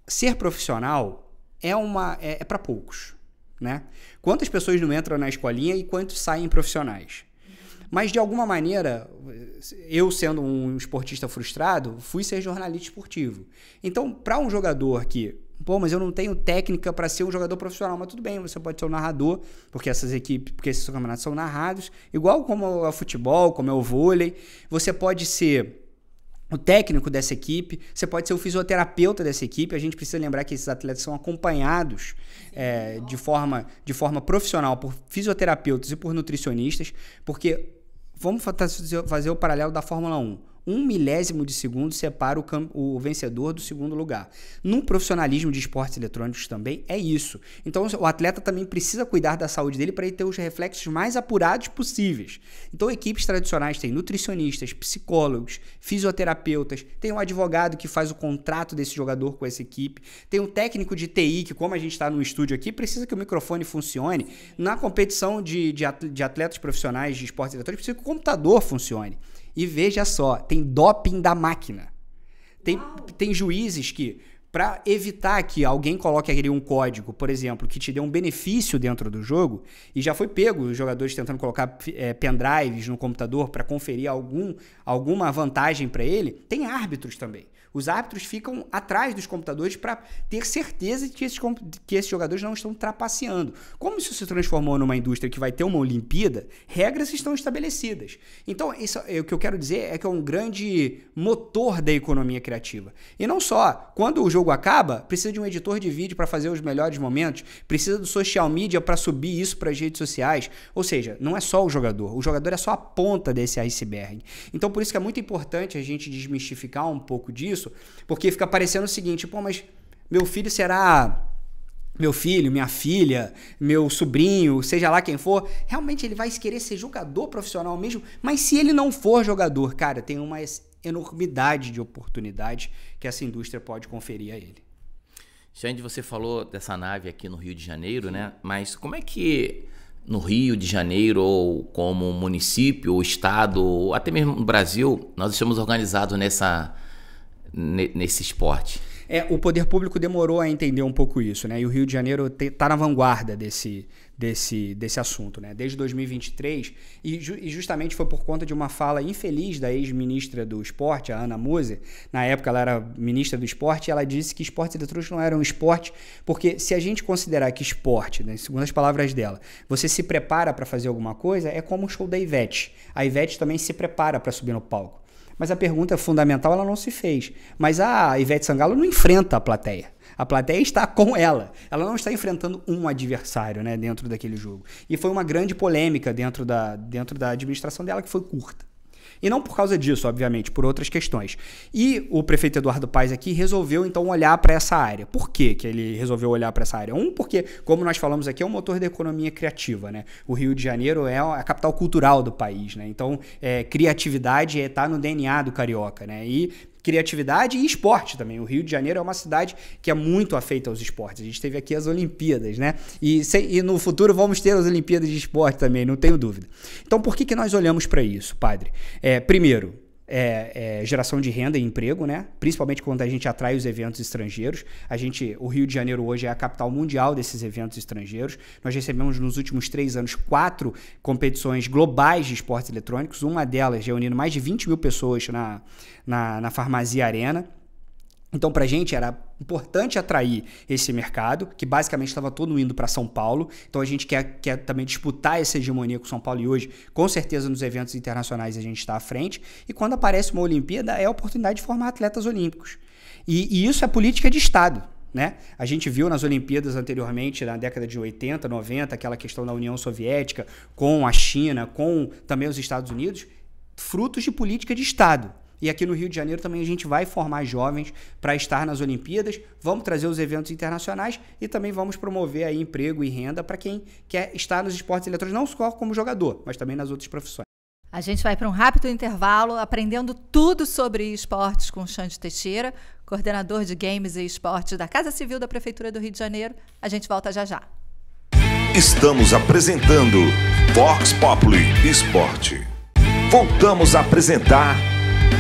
ser profissional é pra poucos, né? Quantas pessoas não entram na escolinha e quantos saem profissionais? Mas, de alguma maneira, eu sendo um esportista frustrado, fui ser jornalista esportivo. Então, para um jogador que... mas eu não tenho técnica para ser um jogador profissional. Mas tudo bem, você pode ser um narrador, porque esses campeonatos são narrados, igual como é o futebol, como é o vôlei. Você pode ser o técnico dessa equipe, você pode ser o fisioterapeuta dessa equipe. A gente precisa lembrar que esses atletas são acompanhados de forma profissional por fisioterapeutas e por nutricionistas, porque vamos fazer o paralelo da Fórmula 1. 1 milésimo de segundo separa o vencedor do segundo lugar. No profissionalismo de esportes eletrônicos também é isso. Então o atleta também precisa cuidar da saúde dele para ele ter os reflexos mais apurados possíveis. Então equipes tradicionais têm nutricionistas, psicólogos, fisioterapeutas, tem um advogado que faz o contrato desse jogador com essa equipe, tem um técnico de TI que, como a gente está no estúdio aqui, precisa que o microfone funcione. Na competição de atletas profissionais de esportes eletrônicos, precisa que o computador funcione. E veja só, tem doping da máquina. Tem juízes que para evitar que alguém coloque ali um código, por exemplo, que te dê um benefício dentro do jogo, e já foi pego os jogadores tentando colocar pendrives no computador para conferir alguma vantagem para ele, tem árbitros também. Os árbitros ficam atrás dos computadores para ter certeza de que esses jogadores não estão trapaceando. Como isso se transformou numa indústria que vai ter uma Olimpíada, regras estão estabelecidas. Então, isso, o que eu quero dizer é que é um grande motor da economia criativa. E não só, quando o jogo acaba, precisa de um editor de vídeo para fazer os melhores momentos, precisa do social media para subir isso para as redes sociais. Ou seja, não é só o jogador é só a ponta desse iceberg. Então, por isso que é muito importante a gente desmistificar um pouco disso, porque fica parecendo o seguinte, mas meu filho será... Meu filho, minha filha, meu sobrinho, seja lá quem for, realmente ele vai querer ser jogador profissional mesmo, mas se ele não for jogador, cara, tem uma enormidade de oportunidades que essa indústria pode conferir a ele. Xande, você falou dessa nave aqui no Rio de Janeiro, né? Mas como é que no Rio de Janeiro, ou como município, ou estado, ou até mesmo no Brasil, nós estamos organizados nesse esporte? O poder público demorou a entender um pouco isso, né? E o Rio de Janeiro está na vanguarda desse assunto, né? Desde 2023, e justamente foi por conta de uma fala infeliz da ex-ministra do esporte, a Ana Moser. Na época ela era ministra do esporte, e ela disse que esportes eletrônicos não eram esporte, porque se a gente considerar que esporte, né, segundo as palavras dela, você se prepara para fazer alguma coisa, é como o show da Ivete. A Ivete também se prepara para subir no palco. Mas a pergunta fundamental ela não se fez. Mas a Ivete Sangalo não enfrenta a plateia. A plateia está com ela. Ela não está enfrentando um adversário, né, dentro daquele jogo. E foi uma grande polêmica dentro da administração dela, que foi curta. E não por causa disso, obviamente, por outras questões. E o prefeito Eduardo Paes aqui resolveu, então, olhar para essa área. Por que ele resolveu olhar para essa área? Porque, como nós falamos aqui, é um motor da economia criativa, né? O Rio de Janeiro é a capital cultural do país, né? Então, criatividade está no DNA do carioca, né? E criatividade e esporte também. O Rio de Janeiro é uma cidade que é muito afeita aos esportes. A gente teve aqui as Olimpíadas, né? E no futuro vamos ter as Olimpíadas de esporte também, não tenho dúvida. Então, por que nós olhamos para isso, padre? Primeiro, geração de renda e emprego, né? Principalmente quando a gente atrai os eventos estrangeiros. O Rio de Janeiro hoje é a capital mundial desses eventos estrangeiros. Nós recebemos nos últimos 3 anos 4 competições globais de esportes eletrônicos, uma delas reunindo mais de 20 mil pessoas na Farmacia Arena. Então, para a gente era importante atrair esse mercado, que basicamente estava todo indo para São Paulo. Então, a gente quer também disputar essa hegemonia com São Paulo, e hoje, com certeza, nos eventos internacionais a gente está à frente. E quando aparece uma Olimpíada, é a oportunidade de formar atletas olímpicos. E isso é política de Estado, né? A gente viu nas Olimpíadas anteriormente, na década de 80, 90, aquela questão da União Soviética com a China, com também os Estados Unidos, frutos de política de Estado. E aqui no Rio de Janeiro também a gente vai formar jovens para estar nas Olimpíadas, vamos trazer os eventos internacionais e também vamos promover aí emprego e renda para quem quer estar nos esportes eletrônicos, não só como jogador, mas também nas outras profissões. A gente vai para um rápido intervalo, aprendendo tudo sobre esportes com Xande Teixeira, coordenador de games e esportes da Casa Civil da Prefeitura do Rio de Janeiro. A gente volta já já. Estamos apresentando Vox Populi Esporte. Voltamos a apresentar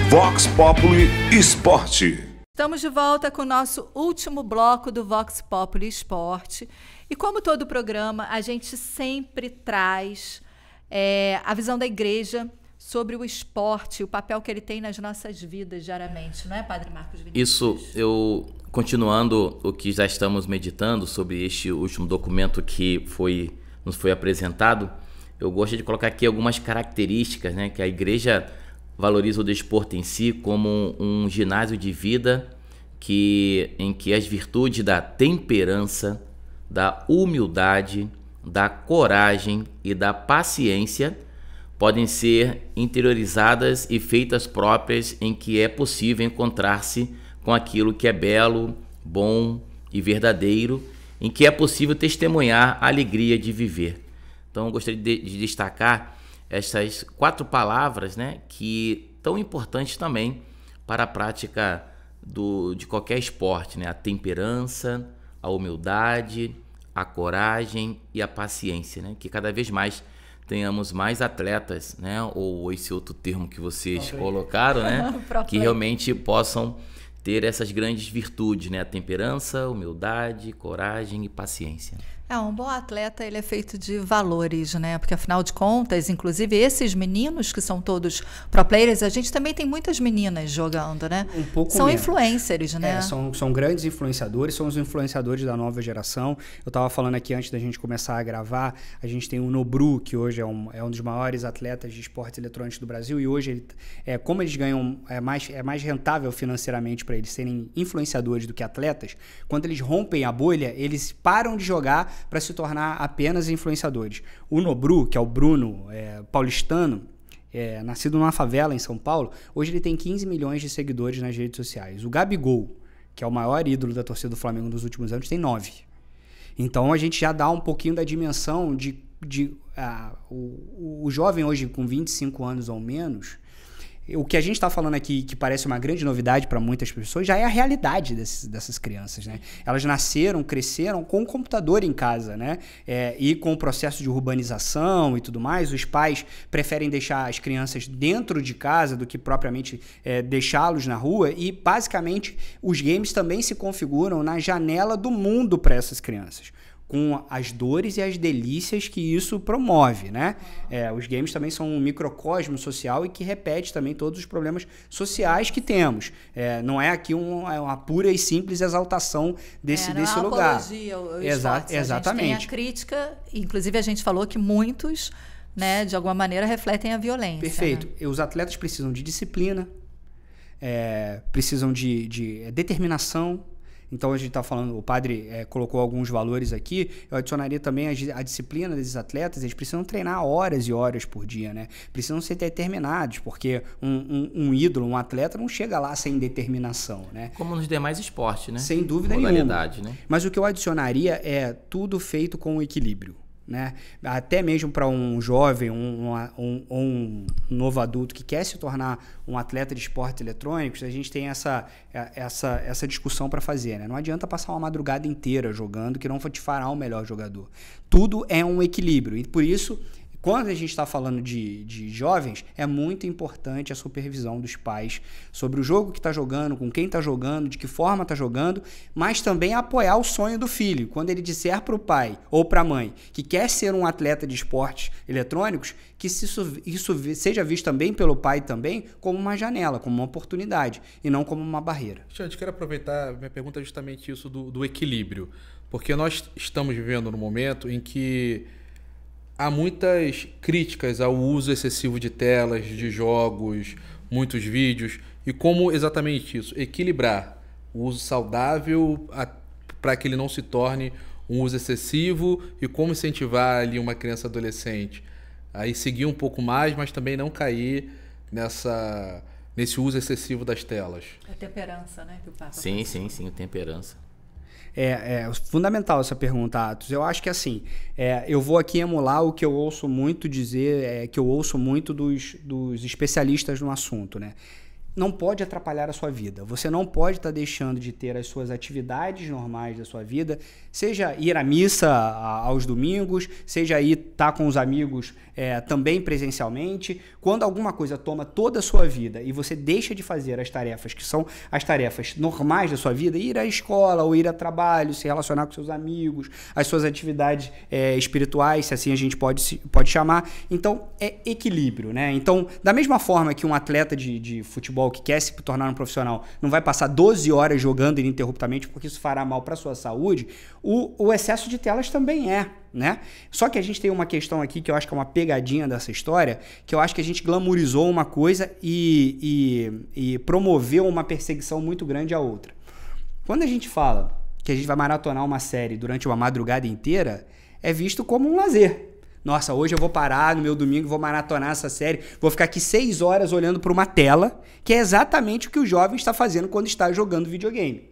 Vox Populi Esporte. Estamos de volta com o nosso último bloco do Vox Populi Esporte. E como todo programa, a gente sempre traz a visão da igreja sobre o esporte, o papel que ele tem nas nossas vidas diariamente, não é, Padre Marcos Vinícius? Isso, continuando o que já estamos meditando sobre este último documento que nos foi apresentado, eu gosto de colocar aqui algumas características, né, que a igreja valoriza o desporto em si como um ginásio de vida em que as virtudes da temperança, da humildade, da coragem e da paciência podem ser interiorizadas e feitas próprias, em que é possível encontrar-se com aquilo que é belo, bom e verdadeiro, em que é possível testemunhar a alegria de viver. Então, eu gostaria de destacar essas 4 palavras, né, que tão importantes também para a prática de qualquer esporte, né? A temperança, a humildade, a coragem e a paciência, né? Que cada vez mais tenhamos mais atletas, né? Ou esse outro termo que vocês colocaram, né? Que realmente possam ter essas grandes virtudes, né? A temperança, humildade, coragem e paciência. Um bom atleta, ele é feito de valores, né? Porque, afinal de contas, inclusive esses meninos que são todos pro players, a gente também tem muitas meninas jogando, né? Um pouco são menos. Influencers, né? São grandes influenciadores, são os influenciadores da nova geração. Eu estava falando aqui antes da gente começar a gravar, a gente tem o Nobru, que hoje é um dos maiores atletas de esportes eletrônicos do Brasil, e hoje, como eles ganham, é mais rentável financeiramente para eles serem influenciadores do que atletas, quando eles rompem a bolha, eles param de jogar para se tornar apenas influenciadores. O Nobru, que é o Bruno paulistano, nascido numa favela em São Paulo, hoje ele tem 15 milhões de seguidores nas redes sociais. O Gabigol, que é o maior ídolo da torcida do Flamengo nos últimos anos, tem 9. Então a gente já dá um pouquinho da dimensão o jovem hoje com 25 anos ou menos. O que a gente está falando aqui, que parece uma grande novidade para muitas pessoas, já é a realidade dessas crianças, né? Elas nasceram, cresceram com o computador em casa, né? E com o processo de urbanização e tudo mais, os pais preferem deixar as crianças dentro de casa do que propriamente deixá-los na rua, e basicamente os games também se configuram na janela do mundo para essas crianças, com as dores e as delícias que isso promove, né? Os games também são um microcosmo social e que repete também todos os problemas sociais que temos. Não é aqui uma pura e simples exaltação desse lugar. Apologia ao exatamente. A gente tem a crítica, inclusive a gente falou que muitos, né, de alguma maneira refletem a violência. Perfeito. Né? Os atletas precisam de disciplina, precisam de determinação. Então a gente está falando, o padre colocou alguns valores aqui, eu adicionaria também a disciplina desses atletas. Eles precisam treinar horas e horas por dia, né? Precisam ser determinados, porque um ídolo, um atleta não chega lá sem determinação, né? Como nos demais esportes, né? Sem dúvida nenhuma. Né? Mas o que eu adicionaria é tudo feito com equilíbrio. Né? Até mesmo para um jovem, um novo adulto que quer se tornar um atleta de esportes eletrônicos, a gente tem essa discussão para fazer, né? Não adianta passar uma madrugada inteira jogando, que não te fará o melhor jogador. Tudo é um equilíbrio, e por isso, quando a gente está falando de jovens, é muito importante a supervisão dos pais sobre o jogo que está jogando, com quem está jogando, de que forma está jogando, mas também apoiar o sonho do filho. Quando ele disser para o pai ou para a mãe que quer ser um atleta de esportes eletrônicos, que isso seja visto também pelo pai também como uma janela, como uma oportunidade, e não como uma barreira. Gente, quero aproveitar, minha pergunta é justamente isso do equilíbrio, porque nós estamos vivendo num momento em que há muitas críticas ao uso excessivo de telas, de jogos, muitos vídeos, e como exatamente isso, equilibrar o uso saudável para que ele não se torne um uso excessivo, e como incentivar ali uma criança adolescente aí seguir um pouco mais, mas também não cair nesse uso excessivo das telas. A temperança, né? Que o Papa sim, temperança. É fundamental essa pergunta, Atos. Eu acho que assim, eu vou aqui emular o que eu ouço muito dizer, que eu ouço muito dos especialistas no assunto, né? Não pode atrapalhar a sua vida. Você não pode estar deixando de ter as suas atividades normais da sua vida, seja ir à missa aos domingos, seja ir estar com os amigos também presencialmente. Quando alguma coisa toma toda a sua vida e você deixa de fazer as tarefas que são as tarefas normais da sua vida, ir à escola ou ir a trabalho, se relacionar com seus amigos, as suas atividades espirituais, se assim a gente pode chamar. Então, é equilíbrio, né? Então, da mesma forma que um atleta de futebol que quer se tornar um profissional não vai passar 12 horas jogando ininterruptamente porque isso fará mal para a sua saúde, o excesso de telas também né? Só que a gente tem uma questão aqui que eu acho que é uma pegadinha dessa história, que eu acho que a gente glamorizou uma coisa e promoveu uma perseguição muito grande à outra. Quando a gente fala que a gente vai maratonar uma série durante uma madrugada inteira, é visto como um lazer. Nossa, hoje eu vou parar no meu domingo, vou maratonar essa série, vou ficar aqui 6 horas olhando para uma tela, que é exatamente o que o jovem está fazendo quando está jogando videogame.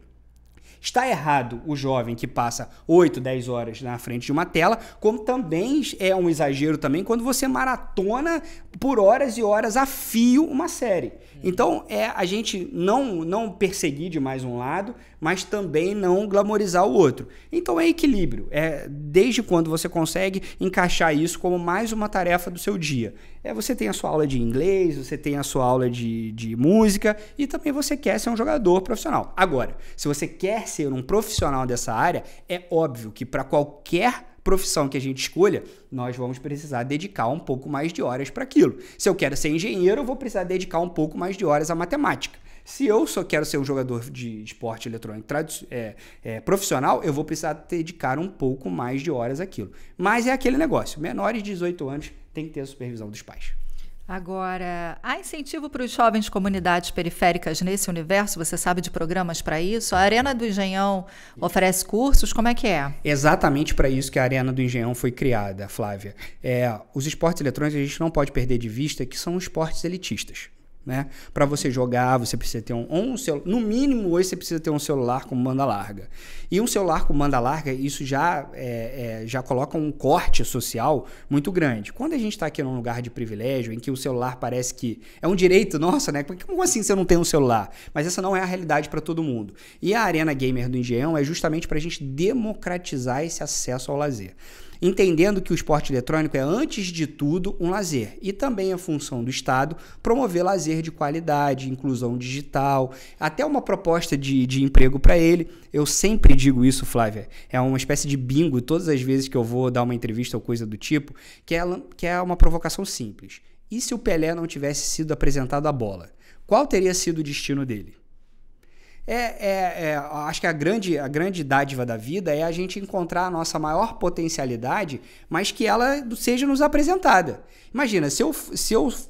está errado o jovem que passa 8, 10 horas na frente de uma tela, como também é um exagero também quando você maratona por horas e horas a fio uma série. Então, a gente não perseguir demais um lado, mas também não glamorizar o outro. Então, é equilíbrio. Desde quando você consegue encaixar isso como mais uma tarefa do seu dia. Você tem a sua aula de inglês, você tem a sua aula de música e também você quer ser um jogador profissional. Agora, se você quer ser um profissional dessa área, é óbvio que para qualquer profissão que a gente escolha, nós vamos precisar dedicar um pouco mais de horas para aquilo. Se eu quero ser engenheiro, eu vou precisar dedicar um pouco mais de horas à matemática. Se eu só quero ser um jogador de esporte eletrônico profissional, eu vou precisar dedicar um pouco mais de horas àquilo. Mas é aquele negócio, menores de 18 anos tem que ter a supervisão dos pais. Agora, há incentivo para os jovens de comunidades periféricas nesse universo? Você sabe de programas para isso? A Arena do Engenhão oferece cursos? Como é que é? Exatamente para isso que a Arena do Engenhão foi criada, Flávia. Os esportes eletrônicos a gente não pode perder de vista que são esportes elitistas. Né? Para você jogar, você precisa ter um celular. No mínimo, hoje você precisa ter um celular com banda larga. E um celular com banda larga, isso já coloca um corte social muito grande. Quando a gente está aqui num lugar de privilégio, em que o celular parece que é um direito nosso, né? Como assim você não tem um celular? Mas essa não é a realidade para todo mundo. E a Arena Gamer do Engenhão é justamente para a gente democratizar esse acesso ao lazer. Entendendo que o esporte eletrônico é, antes de tudo, um lazer. E também é função do Estado promover lazer de qualidade, inclusão digital, até uma proposta de emprego para ele. Eu sempre digo isso, Flávia, é uma espécie de bingo todas as vezes que eu vou dar uma entrevista ou coisa do tipo, que é uma provocação simples. E se o Pelé não tivesse sido apresentado à bola? Qual teria sido o destino dele? Acho que a grande dádiva da vida é a gente encontrar a nossa maior potencialidade, mas que ela seja nos apresentada. Imagina, se eu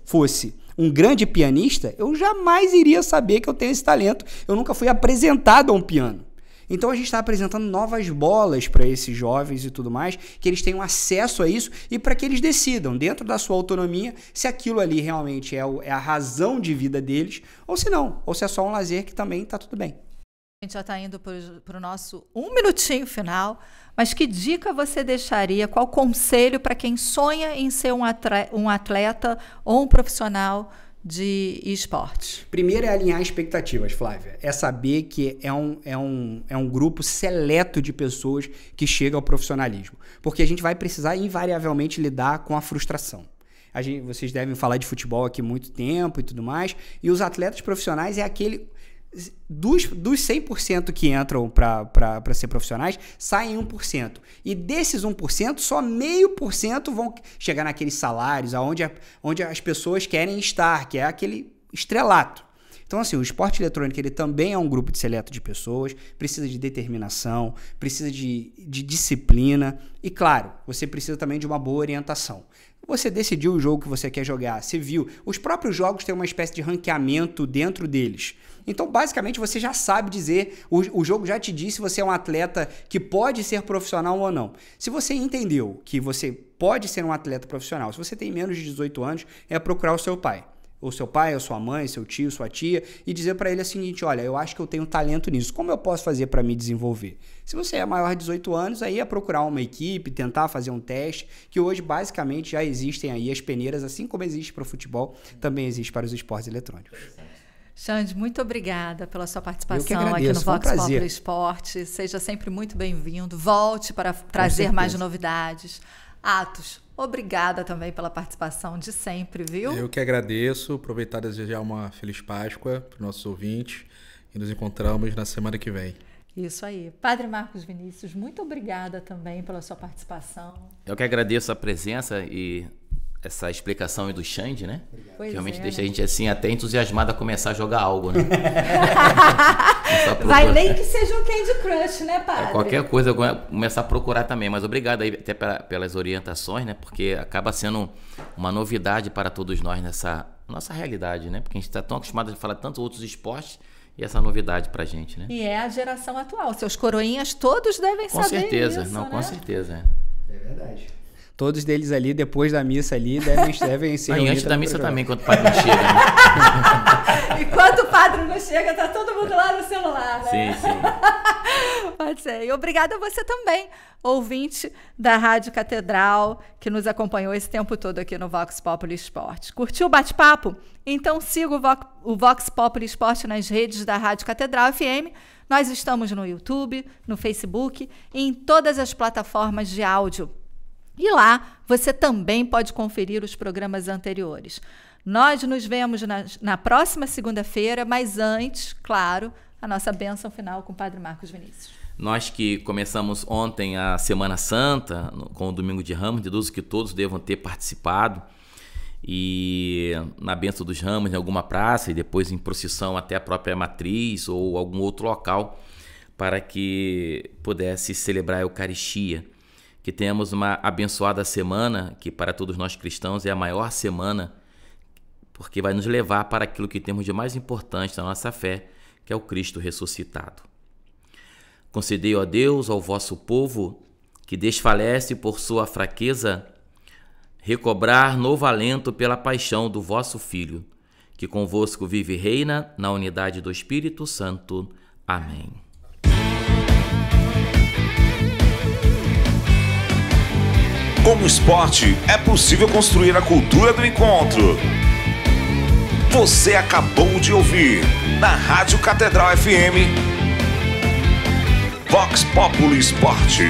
fosse um grande pianista, eu jamais iria saber que eu tenho esse talento. Eu nunca fui apresentado a um piano. Então a gente está apresentando novas bolas para esses jovens e tudo mais, que eles tenham acesso a isso e para que eles decidam, dentro da sua autonomia, se aquilo ali realmente é a razão de vida deles ou se não, ou se é só um lazer que também está tudo bem. A gente já está indo para o nosso 1 minutinho final, mas que dica você deixaria, qual conselho para quem sonha em ser um atleta ou um profissional de esportes? Primeiro é alinhar expectativas, Flávia. É saber que é um grupo seleto de pessoas que chega ao profissionalismo. Porque a gente vai precisar invariavelmente lidar com a frustração. Vocês devem falar de futebol aqui há muito tempo e tudo mais. E os atletas profissionais é aquele... Dos 100% que entram para ser profissionais, saem 1%. E desses 1%, só 0,5% vão chegar naqueles salários onde as pessoas querem estar, que é aquele estrelato. Então, assim, o esporte eletrônico ele também é um grupo seleto de pessoas, precisa de determinação, precisa de disciplina e, claro, você precisa também de uma boa orientação. Você decidiu o jogo que você quer jogar, você viu. Os próprios jogos têm uma espécie de ranqueamento dentro deles. Então, basicamente, você já sabe dizer, o jogo já te diz se você é um atleta que pode ser profissional ou não. Se você entendeu que você pode ser um atleta profissional, se você tem menos de 18 anos, é procurar o seu pai. Ou seu pai, ou sua mãe, seu tio, sua tia, e dizer para ele o seguinte: olha, eu acho que eu tenho talento nisso, como eu posso fazer para me desenvolver? Se você é maior de 18 anos, aí é procurar uma equipe, tentar fazer um teste, que hoje basicamente já existem aí as peneiras, assim como existe para o futebol, também existe para os esportes eletrônicos. Xande, muito obrigada pela sua participação agradeço, aqui no Vox um Populi Esporte. Seja sempre muito bem-vindo. Volte para trazer mais novidades. Atos, obrigada também pela participação de sempre, viu? Eu que agradeço. Aproveitar e desejar uma feliz Páscoa para os nossos ouvintes e nos encontramos na semana que vem. Isso aí. Padre Marcos Vinícius, muito obrigada também pela sua participação. Eu que agradeço a presença e essa explicação aí do Xande, né? Pois que realmente deixa né? a gente assim até entusiasmado a começar a jogar algo, né? Vai nem que seja um Candy Crush, né, padre? Qualquer coisa eu vou começar a procurar também, mas obrigado aí até pelas orientações, né? Porque acaba sendo uma novidade para todos nós nessa nossa realidade, né? Porque a gente está tão acostumado a falar tantos outros esportes e essa novidade pra gente, né? E é a geração atual. Seus coroinhas todos devem com saber certeza, isso, não, né? com certeza. É verdade. todos deles ali, depois da missa ali, devem ser... E antes da missa também, quando o padre não chega, né? Enquanto o padre não chega, tá todo mundo lá no celular, né? Sim, sim. Pode ser. E obrigada a você também, ouvinte da Rádio Catedral, que nos acompanhou esse tempo todo aqui no Vox Populi Esporte. Curtiu o bate-papo? Então siga o Vox Populi Esporte nas redes da Rádio Catedral FM. Nós estamos no YouTube, no Facebook e em todas as plataformas de áudio. E lá você também pode conferir os programas anteriores. Nós nos vemos na próxima segunda-feira, mas antes, claro, a nossa bênção final com o Padre Marcos Vinícius. Nós que começamos ontem a Semana Santa, com o Domingo de Ramos, deduzo que todos devam ter participado, e na bênção dos ramos em alguma praça e depois em procissão até a própria matriz ou algum outro local, para que pudesse celebrar a Eucaristia. Que tenhamos uma abençoada semana, que para todos nós cristãos é a maior semana, porque vai nos levar para aquilo que temos de mais importante na nossa fé, que é o Cristo ressuscitado. Concedei, ó Deus, ao vosso povo, que desfalece por sua fraqueza, recobrar novo alento pela paixão do vosso Filho, que convosco vive e reina na unidade do Espírito Santo. Amém. Com o esporte, é possível construir a cultura do encontro. Você acabou de ouvir, na Rádio Catedral FM, Vox Populi Esporte.